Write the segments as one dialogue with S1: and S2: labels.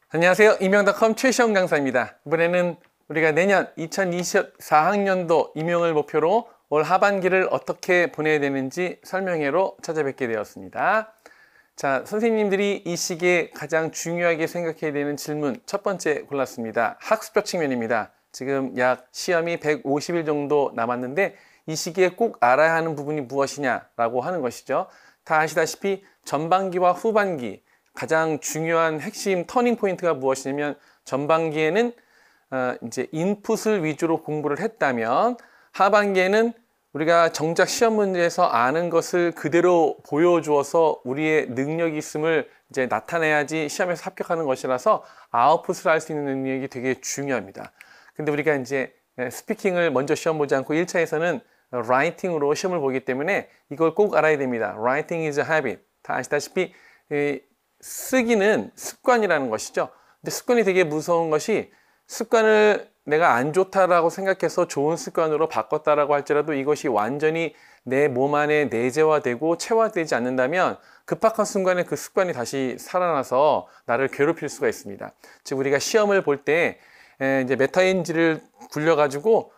S1: 안녕하세요. 임용닷컴 최시영 강사입니다. 이번에는 우리가 내년 2024학년도 임용을 목표로 올 하반기를 어떻게 보내야 되는지 설명회로 찾아뵙게 되었습니다. 자, 선생님들이 이 시기에 가장 중요하게 생각해야 되는 질문 첫 번째 골랐습니다. 학습적 측면입니다. 지금 약 시험이 150일 정도 남았는데 이 시기에 꼭 알아야 하는 부분이 무엇이냐라고 하는 것이죠. 다 아시다시피 전반기와 후반기 가장 중요한 핵심 터닝 포인트가 무엇이냐면 전반기에는 이제 인풋을 위주로 공부를 했다면 하반기에는 우리가 정작 시험 문제에서 아는 것을 그대로 보여주어서 우리의 능력이 있음을 이제 나타내야지 시험에서 합격하는 것이라서 아웃풋을 할 수 있는 능력이 되게 중요합니다. 근데 우리가 이제 스피킹을 먼저 시험 보지 않고 1차에서는 라이팅으로 시험을 보기 때문에 이걸 꼭 알아야 됩니다. Writing is a habit. 다 아시다시피 쓰기는 습관이라는 것이죠. 근데 습관이 되게 무서운 것이 습관을 내가 안 좋다라고 생각해서 좋은 습관으로 바꿨다라고 할지라도 이것이 완전히 내 몸 안에 내재화되고 체화되지 않는다면 급박한 순간에 그 습관이 다시 살아나서 나를 괴롭힐 수가 있습니다. 즉 우리가 시험을 볼 때 이제 메타인지를 굴려가지고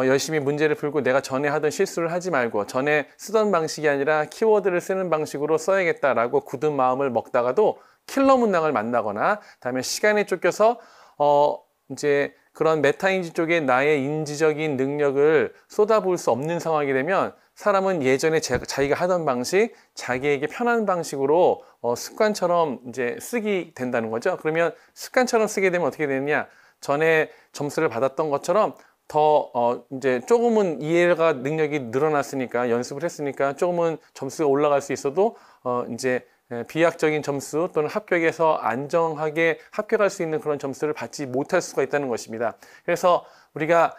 S1: 열심히 문제를 풀고 내가 전에 하던 실수를 하지 말고 전에 쓰던 방식이 아니라 키워드를 쓰는 방식으로 써야겠다라고 굳은 마음을 먹다가도 킬러 문항을 만나거나 다음에 시간에 쫓겨서 이제 그런 메타인지 쪽에 나의 인지적인 능력을 쏟아부을 수 없는 상황이 되면 사람은 예전에 자기가 하던 방식, 자기에게 편한 방식으로 습관처럼 이제 쓰게 된다는 거죠. 그러면 습관처럼 쓰게 되면 어떻게 되느냐? 전에 점수를 받았던 것처럼 더 이제 조금은 이해가 능력이 늘어났으니까 연습을 했으니까 조금은 점수가 올라갈 수 있어도 이제 비약적인 점수 또는 합격에서 안정하게 합격할 수 있는 그런 점수를 받지 못할 수가 있다는 것입니다. 그래서 우리가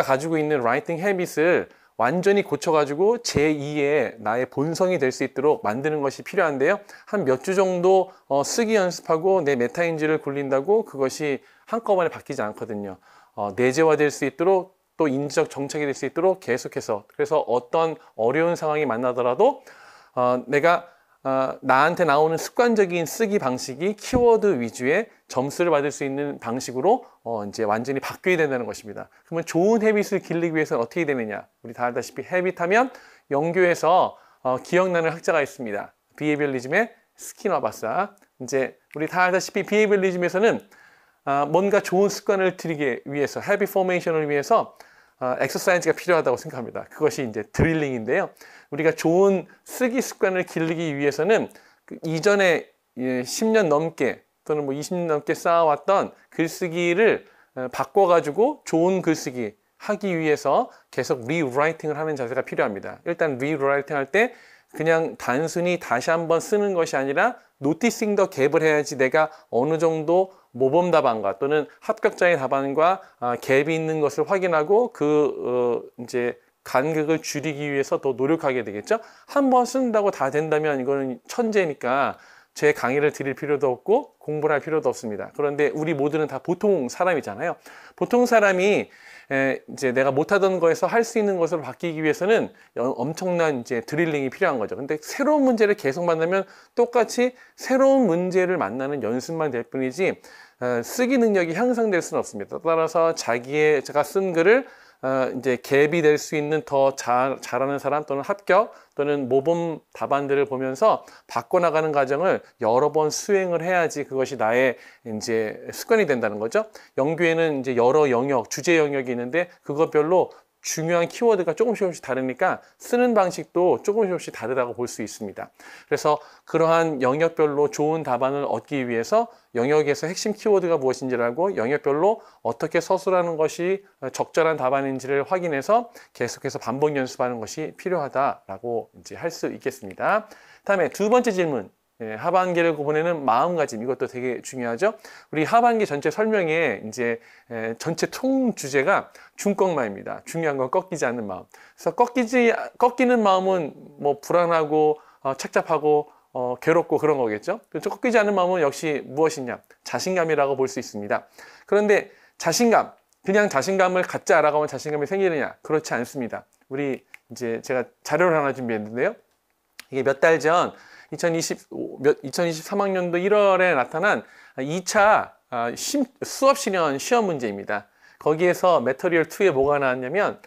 S1: 가지고 있는 라이팅 헤빗을 완전히 고쳐가지고 제2의 나의 본성이 될 수 있도록 만드는 것이 필요한데요. 한 몇 주 정도 쓰기 연습하고 내 메타인지를 굴린다고 그것이 한꺼번에 바뀌지 않거든요. 내재화될 수 있도록 또 인지적 정착이 될 수 있도록 계속해서 그래서 어떤 어려운 상황이 만나더라도 내가 나한테 나오는 습관적인 쓰기 방식이 키워드 위주의 점수를 받을 수 있는 방식으로 이제 완전히 바뀌어야 된다는 것입니다. 그러면 좋은 헤빗을 기르기 위해서는 어떻게 되느냐? 우리 다 알다시피 헤빗 하면 영교에서 기억나는 학자가 있습니다. 비헤이비어리즘의 스키너 박사. 이제 우리 다 알다시피 비헤이비어리즘에서는 뭔가 좋은 습관을 들이기 위해서 헤빗 포메이션을 위해서 엑서사이즈가 필요하다고 생각합니다. 그것이 이제 드릴링인데요. 우리가 좋은 쓰기 습관을 기르기 위해서는 그 이전에 10년 넘게 또는 뭐 20년 넘게 쌓아왔던 글쓰기를 바꿔가지고 좋은 글쓰기 하기 위해서 계속 리라이팅을 하는 자세가 필요합니다. 일단 리라이팅 할 때 그냥 단순히 다시 한번 쓰는 것이 아니라 노티싱 더 갭을 해야지 내가 어느 정도 모범 답안과 또는 합격자의 답안과 갭이 있는 것을 확인하고 이제 간극을 줄이기 위해서 더 노력하게 되겠죠. 한 번 쓴다고 다 된다면 이거는 천재니까 제 강의를 드릴 필요도 없고 공부를 할 필요도 없습니다. 그런데 우리 모두는 다 보통 사람이잖아요. 보통 사람이 이제 내가 못하던 거에서 할 수 있는 것으로 바뀌기 위해서는 엄청난 이제 드릴링이 필요한 거죠. 근데 새로운 문제를 계속 만나면 똑같이 새로운 문제를 만나는 연습만 될 뿐이지 쓰기 능력이 향상될 수는 없습니다. 따라서 제가 쓴 글을 이제 갭이 될 수 있는 더 잘하는 사람 또는 합격 또는 모범 답안들을 보면서 바꿔나가는 과정을 여러 번 수행을 해야지 그것이 나의 이제 습관이 된다는 거죠. 영교에는 이제 여러 영역, 주제 영역이 있는데 그것별로 중요한 키워드가 조금씩 다르니까 쓰는 방식도 조금씩 다르다고 볼 수 있습니다. 그래서 그러한 영역별로 좋은 답안을 얻기 위해서 영역에서 핵심 키워드가 무엇인지를 알고 영역별로 어떻게 서술하는 것이 적절한 답안인지를 확인해서 계속해서 반복 연습하는 것이 필요하다라고 이제 할 수 있겠습니다. 다음에 두 번째 질문. 하반기를 보내는 마음가짐, 이것도 되게 중요하죠. 우리 하반기 전체 설명에 이제 전체 총 주제가 중꺾마입니다. 중요한 건 꺾이지 않는 마음. 그래서 꺾이는 마음은 뭐 불안하고 착잡하고 괴롭고 그런 거겠죠. 꺾이지 않는 마음은 역시 무엇이냐? 자신감이라고 볼 수 있습니다. 그런데 자신감, 그냥 자신감을 갖자 알아가면 자신감이 생기느냐? 그렇지 않습니다. 우리 이제 제가 자료를 하나 준비했는데요. 이게 몇 달 전 2023학년도 1월에 나타난 2차 수업 실현 시험 문제입니다. 거기에서 메터리얼 2에 뭐가 나왔냐면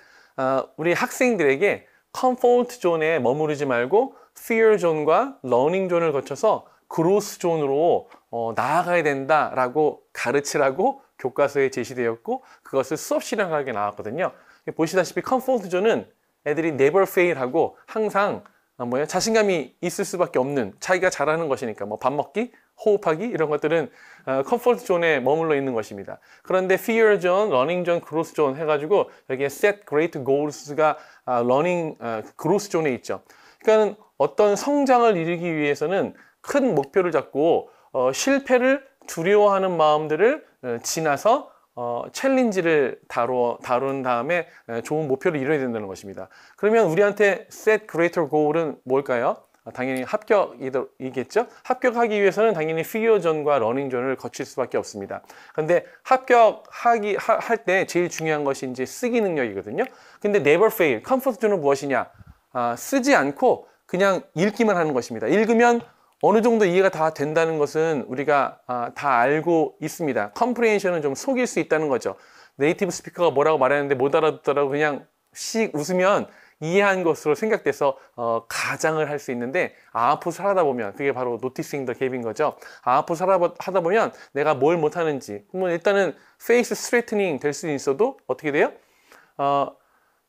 S1: 우리 학생들에게 컴포트 존에 머무르지 말고 fear 존과 러닝 존을 거쳐서 그로스 존으로 나아가야 된다라고 가르치라고 교과서에 제시되었고 그것을 수업 실현하게 나왔거든요. 보시다시피 컴포트 존은 애들이 never fail 하고 항상 자신감이 있을 수밖에 없는 자기가 잘하는 것이니까 뭐 밥 먹기, 호흡하기 이런 것들은 컴포트 존에 머물러 있는 것입니다. 그런데 fear zone, running zone, growth zone 해가지고 여기에 set great goals가 running, growth zone에 있죠. 그러니까 어떤 성장을 이루기 위해서는 큰 목표를 잡고 실패를 두려워하는 마음들을 지나서 챌린지를 다룬 다음에 좋은 목표를 이뤄야 된다는 것입니다. 그러면 우리한테 set greater goal은 뭘까요? 당연히 합격이겠죠? 합격하기 위해서는 당연히 fear zone과 running zone을 거칠 수밖에 없습니다. 그런데 할 때 제일 중요한 것이 이제 쓰기 능력이거든요. 근데 never fail, comfort zone은 무엇이냐? 쓰지 않고 그냥 읽기만 하는 것입니다. 읽으면 어느 정도 이해가 다 된다는 것은 우리가 다 알고 있습니다. 컴프레hension은 좀 속일 수 있다는 거죠. 네이티브 스피커가 뭐라고 말하는데 못 알아듣더라도 그냥 씩 웃으면 이해한 것으로 생각돼서 가장을 할 수 있는데 아웃풋을 하다 보면 그게 바로 noticing the gap인 거죠. 아웃풋을 하다 보면 내가 뭘 못하는지 일단은 face strengthening 될 수 있어도 어떻게 돼요?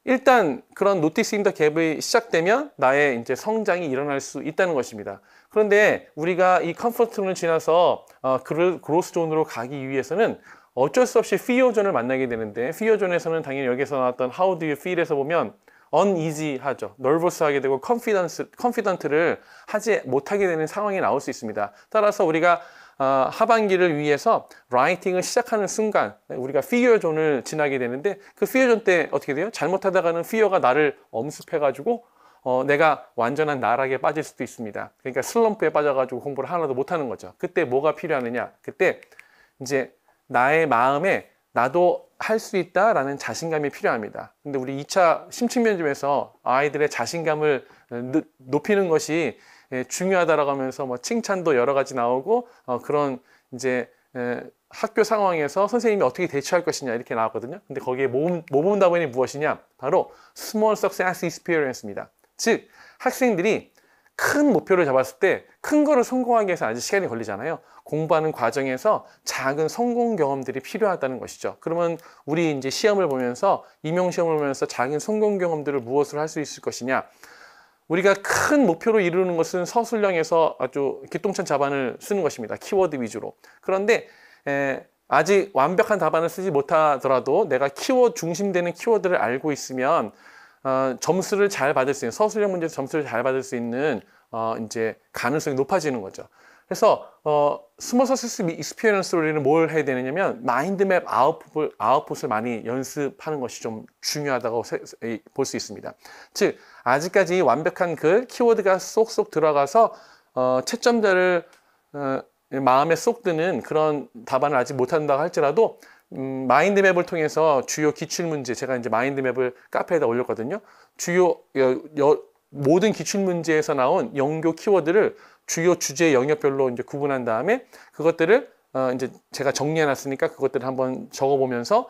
S1: 일단 그런 noticing the gap이 시작되면 나의 이제 성장이 일어날 수 있다는 것입니다. 그런데 우리가 이 컴포트존을 지나서 그로스 존으로 가기 위해서는 어쩔 수 없이 fear 존을 만나게 되는데 fear 존에서는 당연히 여기서 나왔던 how do you feel에서 보면 uneasy 하죠. nervous 하게 되고 confident를 하지 못하게 되는 상황이 나올 수 있습니다. 따라서 우리가 하반기를 위해서 라이팅을 시작하는 순간 우리가 fear 존을 지나게 되는데 그 fear 존 때 어떻게 돼요? 잘못하다가는 fear가 나를 엄습해가지고 내가 완전한 나락에 빠질 수도 있습니다. 그러니까 슬럼프에 빠져가지고 공부를 하나도 못하는 거죠. 그때 뭐가 필요하느냐? 그때 이제 나의 마음에 나도 할 수 있다라는 자신감이 필요합니다. 근데 우리 2차 심층면접에서 아이들의 자신감을 높이는 것이 중요하다라고 하면서 뭐 칭찬도 여러 가지 나오고 그런 이제 학교 상황에서 선생님이 어떻게 대처할 것이냐 이렇게 나왔거든요. 근데 거기에 모범 답안이 무엇이냐? 바로 Small Success Experience입니다. 즉 학생들이 큰 목표를 잡았을 때 큰 거를 성공하기 위해서 아주 시간이 걸리잖아요. 공부하는 과정에서 작은 성공 경험들이 필요하다는 것이죠. 그러면 우리 이제 시험을 보면서 임용 시험을 보면서 작은 성공 경험들을 무엇으로 할 수 있을 것이냐? 우리가 큰 목표로 이루는 것은 서술형에서 아주 기똥찬 답안을 쓰는 것입니다. 키워드 위주로. 그런데 아직 완벽한 답안을 쓰지 못하더라도 내가 키워드 중심되는 키워드를 알고 있으면 점수를 잘 받을 수 있는 서술형 문제에서 점수를 잘 받을 수 있는 이제 가능성이 높아지는 거죠. 그래서 스몰 서스스 익스피리언스로 우리는 뭘 해야 되느냐면 마인드맵 아웃풋을 많이 연습하는 것이 좀 중요하다고 볼 수 있습니다. 즉 아직까지 완벽한 그 키워드가 쏙쏙 들어가서 채점자를 마음에 쏙 드는 그런 답안을 아직 못한다고 할지라도 마인드맵을 통해서 주요 기출문제, 제가 이제 마인드맵을 카페에다 올렸거든요. 주요 모든 기출문제에서 나온 연교 키워드를 주요 주제 영역별로 이제 구분한 다음에 그것들을 이제 제가 정리해 놨으니까 그것들을 한번 적어보면서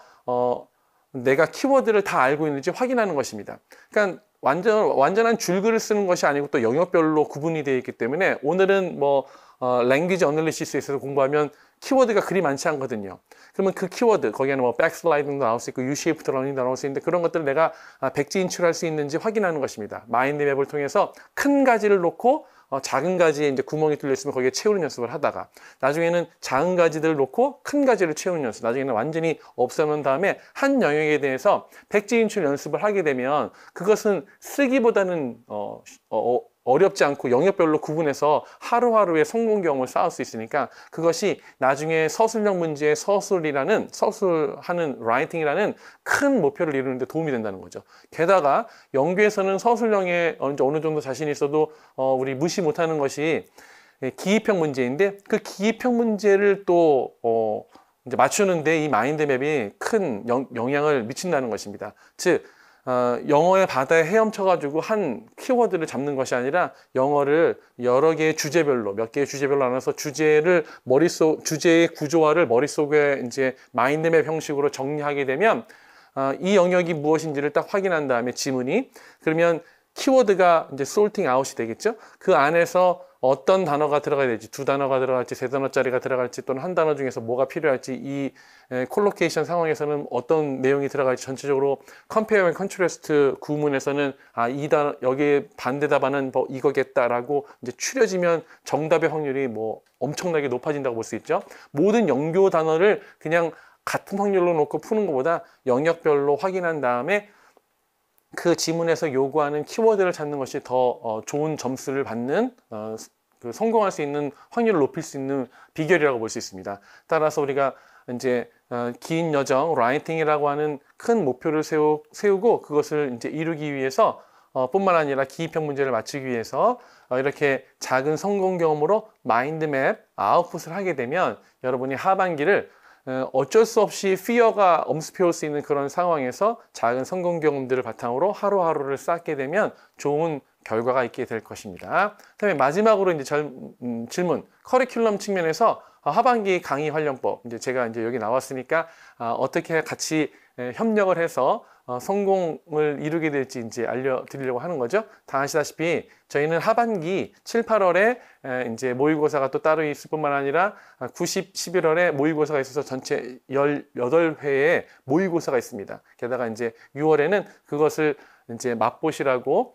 S1: 내가 키워드를 다 알고 있는지 확인하는 것입니다. 그러니까 완전한 줄글을 쓰는 것이 아니고 또 영역별로 구분이 되어 있기 때문에 오늘은 뭐 랭귀지 어널리시스에서 공부하면 키워드가 그리 많지 않거든요. 그러면 그 키워드, 거기에는 뭐 백슬라이딩도 나올 수 있고 U-shaped 러닝도 나올 수 있는데 그런 것들을 내가 백지 인출할 수 있는지 확인하는 것입니다. 마인드맵을 통해서 큰 가지를 놓고 작은 가지에 이제 구멍이 뚫려 있으면 거기에 채우는 연습을 하다가 나중에는 작은 가지들을 놓고 큰 가지를 채우는 연습, 나중에는 완전히 없애놓은 다음에 한 영역에 대해서 백지 인출 연습을 하게 되면 그것은 쓰기보다는 어렵지 않고 영역별로 구분해서 하루하루의 성공 경험을 쌓을 수 있으니까 그것이 나중에 서술형 문제의 서술하는 라이팅이라는 큰 목표를 이루는 데 도움이 된다는 거죠. 게다가 영규에서는 서술형에 어느 정도 자신이 있어도 우리 무시 못하는 것이 기입형 문제인데 그 기입형 문제를 또 이제 맞추는데 이 마인드맵이 큰 영향을 미친다는 것입니다. 즉 영어의 바다에 헤엄쳐가지고 한 키워드를 잡는 것이 아니라 영어를 여러 개의 주제별로, 몇 개의 주제별로 나눠서 주제의 구조화를 머릿속에 이제 마인드맵 형식으로 정리하게 되면 이 영역이 무엇인지를 딱 확인한 다음에 지문이, 그러면 키워드가 이제 솔팅 아웃이 되겠죠. 그 안에서 어떤 단어가 들어가야 될지, 2단어가 들어갈지, 3단어짜리가 들어갈지, 또는 한 단어 중에서 뭐가 필요할지, 이 콜로케이션 상황에서는 어떤 내용이 들어갈지, 전체적으로 컴페어 앤 컨트래스트 구문에서는 이 단어, 여기에 반대 답안은 뭐 이거겠다라고 이제 추려지면 정답의 확률이 뭐 엄청나게 높아진다고 볼 수 있죠. 모든 연교 단어를 그냥 같은 확률로 놓고 푸는 것보다 영역별로 확인한 다음에 그 지문에서 요구하는 키워드를 찾는 것이 더 좋은 점수를 받는, 성공할 수 있는 확률을 높일 수 있는 비결이라고 볼 수 있습니다. 따라서 우리가 이제 긴 여정, 라이팅이라고 하는 큰 목표를 세우고 그것을 이제 이루기 위해서 뿐만 아니라 기입형 문제를 맞추기 위해서 이렇게 작은 성공 경험으로 마인드맵 아웃풋을 하게 되면 여러분이 하반기를 어쩔 수 없이 fear가 엄습해올 수 있는 그런 상황에서 작은 성공 경험들을 바탕으로 하루하루를 쌓게 되면 좋은 결과가 있게 될 것입니다. 그다음에 마지막으로 이제 질문, 커리큘럼 측면에서 하반기 강의 활용법, 이제 제가 이제 여기 나왔으니까 어떻게 같이 협력을 해서 성공을 이루게 될지 이제 알려드리려고 하는 거죠. 다 아시다시피 저희는 하반기 7, 8월에 이제 모의고사가 또 따로 있을 뿐만 아니라 9, 10, 11월에 모의고사가 있어서 전체 18회의 모의고사가 있습니다. 게다가 이제 6월에는 그것을 이제 맛보시라고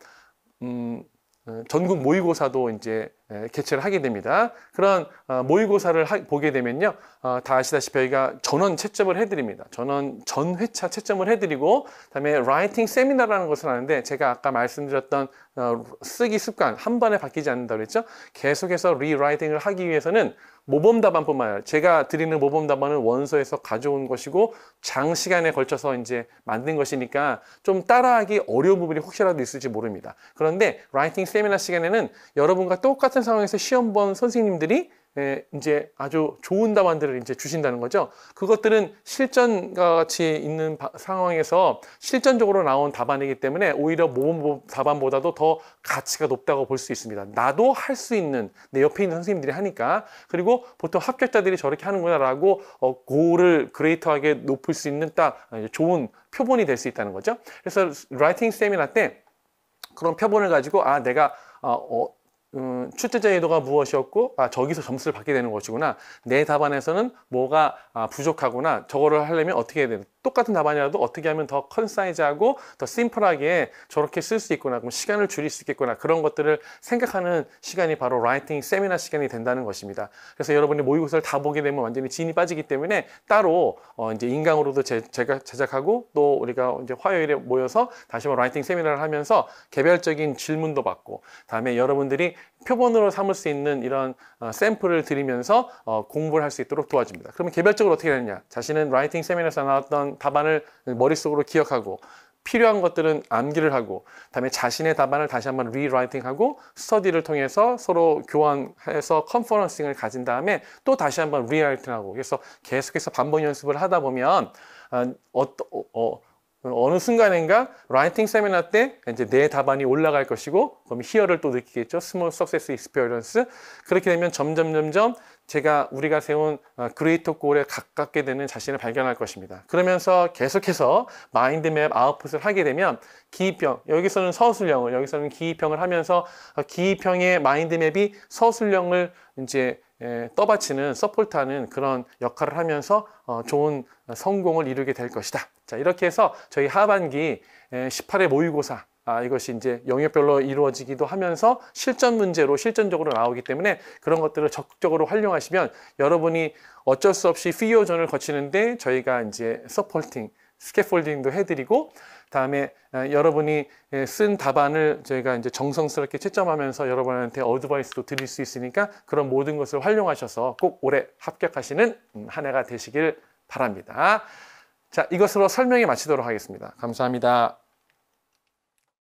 S1: 전국 모의고사도 이제 개최를 하게 됩니다. 그런 모의고사를 보게 되면요, 다 아시다시피 저희가 전원 채점을 해드립니다. 전 회차 채점을 해드리고, 그다음에 라이팅 세미나라는 것을 하는데, 제가 아까 말씀드렸던 쓰기 습관 한 번에 바뀌지 않는다고 그랬죠. 계속해서 리라이팅을 하기 위해서는 모범 답안뿐만 아니라, 제가 드리는 모범 답안은 원서에서 가져온 것이고 장시간에 걸쳐서 이제 만든 것이니까 좀 따라하기 어려운 부분이 혹시라도 있을지 모릅니다. 그런데 라이팅 세미나 시간에는 여러분과 똑같은 상황에서 시험 본 선생님들이 이제 아주 좋은 답안들을 이제 주신다는 거죠. 그것들은 실전과 같이 있는 상황에서 실전적으로 나온 답안이기 때문에 오히려 모범 답안보다도 더 가치가 높다고 볼 수 있습니다. 나도 할 수 있는, 내 옆에 있는 선생님들이 하니까. 그리고 보통 합격자들이 저렇게 하는구나라고 고를 그레이터하게 높일 수 있는 딱 좋은 표본이 될 수 있다는 거죠. 그래서 라이팅 세미나 때 그런 표본을 가지고 내가 출제자 의도가 무엇이었고 저기서 점수를 받게 되는 것이구나, 내 답안에서는 뭐가 부족하구나, 저거를 하려면 어떻게 해야 되나, 똑같은 답안이라도 어떻게 하면 더 컨사이즈하고 더 심플하게 저렇게 쓸 수 있구나, 그럼 시간을 줄일 수 있겠구나, 그런 것들을 생각하는 시간이 바로 라이팅 세미나 시간이 된다는 것입니다. 그래서 여러분이 모의고사를 다 보게 되면 완전히 진이 빠지기 때문에 따로 이제 인강으로도 제가 제작하고, 또 우리가 이제 화요일에 모여서 다시 한번 라이팅 세미나를 하면서 개별적인 질문도 받고, 다음에 여러분들이 표본으로 삼을 수 있는 이런 샘플을 드리면서 공부를 할 수 있도록 도와줍니다. 그러면 개별적으로 어떻게 되느냐, 자신은 라이팅 세미나에서 나왔던 답안을 머릿속으로 기억하고, 필요한 것들은 암기를 하고, 그다음에 자신의 답안을 다시 한번 리라이팅하고 스터디를 통해서 서로 교환해서 컨퍼런싱을 가진 다음에 또 다시 한번 리라이팅하고, 그래서 계속해서 반복 연습을 하다 보면 어느 순간인가 라이팅 세미나 때 이제 내 답안이 올라갈 것이고, 그럼 희열을 또 느끼겠죠. 스몰 석세스 익스피리언스. 그렇게 되면 점점 우리가 세운 그레이터 골에 가깝게 되는 자신을 발견할 것입니다. 그러면서 계속해서 마인드맵 아웃풋을 하게 되면 기입형, 여기서는 서술형을, 여기서는 기입형을 하면서 기입형의 마인드맵이 서술형을 이제 떠받치는, 서포트하는 그런 역할을 하면서 좋은 성공을 이루게 될 것이다. 자, 이렇게 해서 저희 하반기 18회 모의고사, 이것이 이제 영역별로 이루어지기도 하면서 실전 문제로 실전적으로 나오기 때문에 그런 것들을 적극적으로 활용하시면 여러분이 어쩔 수 없이 피어존을 거치는데 저희가 이제 서포팅, 스캐폴딩도 해드리고, 다음에 여러분이 쓴 답안을 저희가 이제 정성스럽게 채점하면서 여러분한테 어드바이스도 드릴 수 있으니까 그런 모든 것을 활용하셔서 꼭 올해 합격하시는 한 해가 되시길 바랍니다. 자, 이것으로 설명이 마치도록 하겠습니다. 감사합니다.